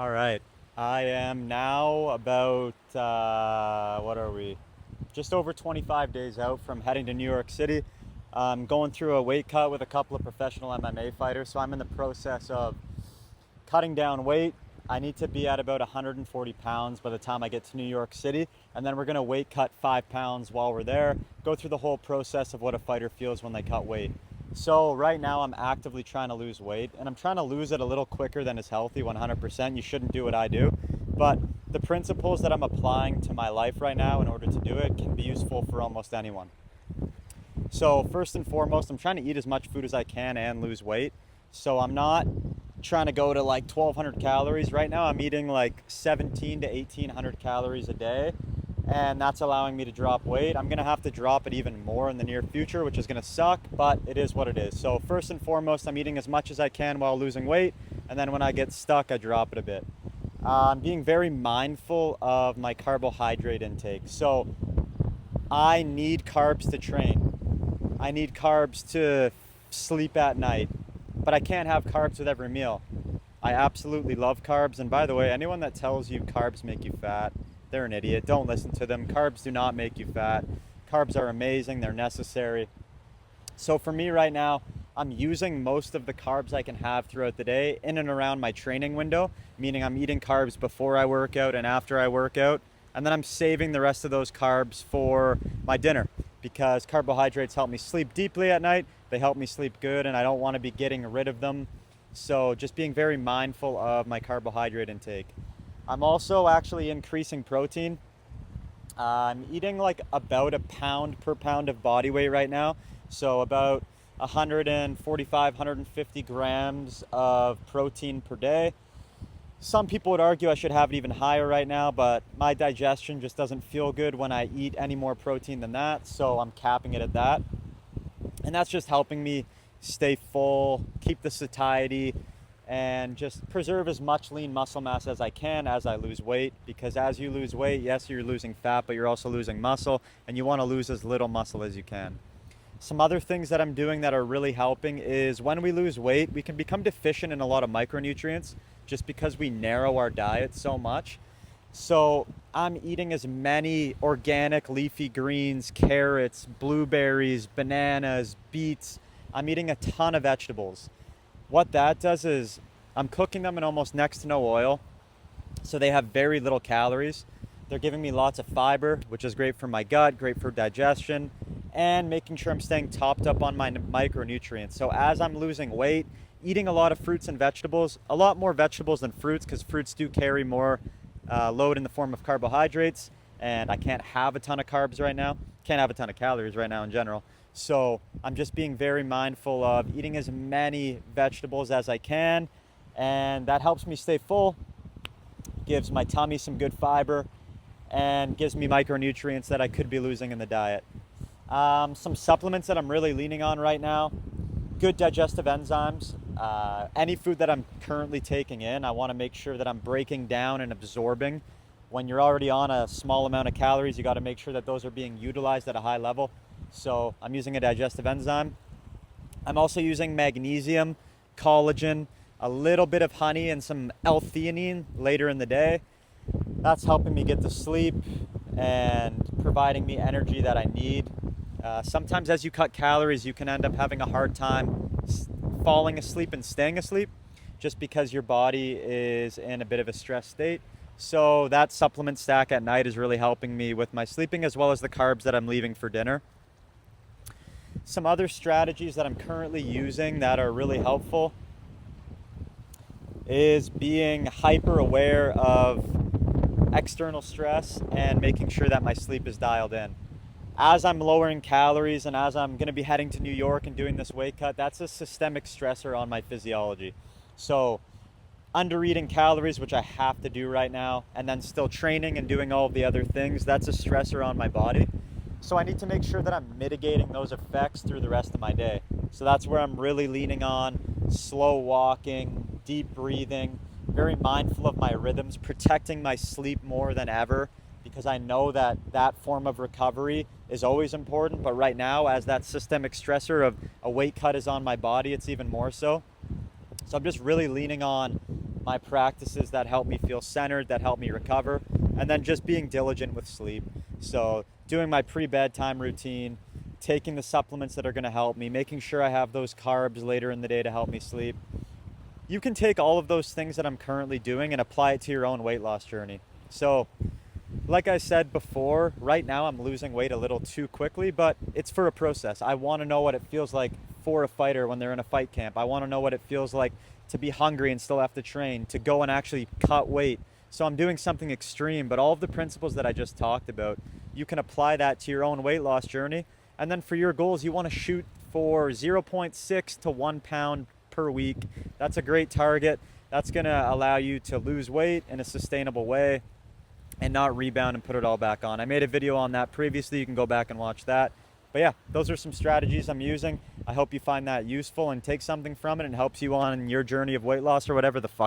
All right. I am now about, what are we? Just over 25 days out from heading to New York City. I'm going through a weight cut with a couple of professional MMA fighters. So I'm in the process of cutting down weight. I need to be at about 140 pounds by the time I get to New York City. And then we're going to weight cut 5 pounds while we're there, go through the whole process of what a fighter feels when they cut weight. So right now I'm actively trying to lose weight, and I'm trying to lose it a little quicker than is healthy. 100%. You shouldn't do what I do, but the principles that I'm applying to my life right now in order to do it can be useful for almost anyone. So first and foremost, I'm trying to eat as much food as I can and lose weight. So I'm not trying to go to like 1200 calories. Right now I'm eating like 17 to 1800 calories a day, and that's allowing me to drop weight. I'm going to have to drop it even more in the near future, which is going to suck, but it is what it is. So first and foremost, I'm eating as much as I can while losing weight, and then when I get stuck, I drop it a bit. I'm being very mindful of my carbohydrate intake. So I need carbs to train. I need carbs to sleep at night, but I can't have carbs with every meal. I absolutely love carbs. And by the way, anyone that tells you carbs make you fat, they're an idiot. Don't listen to them. Carbs do not make you fat. Carbs are amazing, they're necessary. So for me right now, I'm using most of the carbs I can have throughout the day in and around my training window, meaning I'm eating carbs before I work out and after I work out. And then I'm saving the rest of those carbs for my dinner because carbohydrates help me sleep deeply at night. They help me sleep good, and I don't want to be getting rid of them. So just being very mindful of my carbohydrate intake. I'm also actually increasing protein. I'm eating like about a pound per pound of body weight right now. So about 145, 150 grams of protein per day. Some people would argue I should have it even higher right now, but my digestion just doesn't feel good when I eat any more protein than that. So I'm capping it at that. And that's just helping me stay full, keep the satiety, and just preserve as much lean muscle mass as I can as I lose weight. Because as you lose weight, yes, you're losing fat, but you're also losing muscle, and you want to lose as little muscle as you can. Some other things that I'm doing that are really helping is when we lose weight, we can become deficient in a lot of micronutrients just because we narrow our diet so much. So I'm eating as many organic leafy greens, carrots, blueberries, bananas, beets. I'm eating a ton of vegetables. What that does is I'm cooking them in almost next to no oil, so they have very little calories. They're giving me lots of fiber, which is great for my gut, great for digestion, and making sure I'm staying topped up on my micronutrients. So as I'm losing weight, eating a lot of fruits and vegetables, a lot more vegetables than fruits because fruits do carry more load in the form of carbohydrates, and I can't have a ton of carbs right now. Can't have a ton of calories right now in general. So I'm just being very mindful of eating as many vegetables as I can, and that helps me stay full, gives my tummy some good fiber, and gives me micronutrients that I could be losing in the diet. Some supplements that I'm really leaning on right now: good digestive enzymes. Any food that I'm currently taking in, I want to make sure that I'm breaking down and absorbing. When you're already on a small amount of calories, you got to make sure that those are being utilized at a high level. So I'm using a digestive enzyme. I'm also using magnesium, collagen, a little bit of honey, and some L-theanine later in the day. That's helping me get to sleep and providing me energy that I need. Sometimes as you cut calories, you can end up having a hard time falling asleep and staying asleep just because your body is in a bit of a stress state. So that supplement stack at night is really helping me with my sleeping as well as the carbs that I'm leaving for dinner. Some other strategies that I'm currently using that are really helpful is being hyper aware of external stress and making sure that my sleep is dialed in. As I'm lowering calories and as I'm going to be heading to New York and doing this weight cut, that's a systemic stressor on my physiology. So under eating calories, which I have to do right now, and then still training and doing all of the other things, that's a stressor on my body. So I need to make sure that I'm mitigating those effects through the rest of my day. So that's where I'm really leaning on slow walking, deep breathing, very mindful of my rhythms, protecting my sleep more than ever because I know that that form of recovery is always important. But right now, as that systemic stressor of a weight cut is on my body, it's even more so. So I'm just really leaning on my practices that help me feel centered, that help me recover, and then just being diligent with sleep. So doing my pre-bedtime routine, taking the supplements that are going to help me, making sure I have those carbs later in the day to help me sleep. You can take all of those things that I'm currently doing and apply it to your own weight loss journey. So like I said before, right now I'm losing weight a little too quickly, but it's for a process. I want to know what it feels like for a fighter when they're in a fight camp. I want to know what it feels like to be hungry and still have to train, to go and actually cut weight. So I'm doing something extreme, but all of the principles that I just talked about, you can apply that to your own weight loss journey. And then for your goals, you want to shoot for 0.6 to 1 pound per week. That's a great target. That's going to allow you to lose weight in a sustainable way and not rebound and put it all back on. I made a video on that previously. You can go back and watch that. But yeah, those are some strategies I'm using. I hope you find that useful and take something from it and helps you on your journey of weight loss or whatever the fuck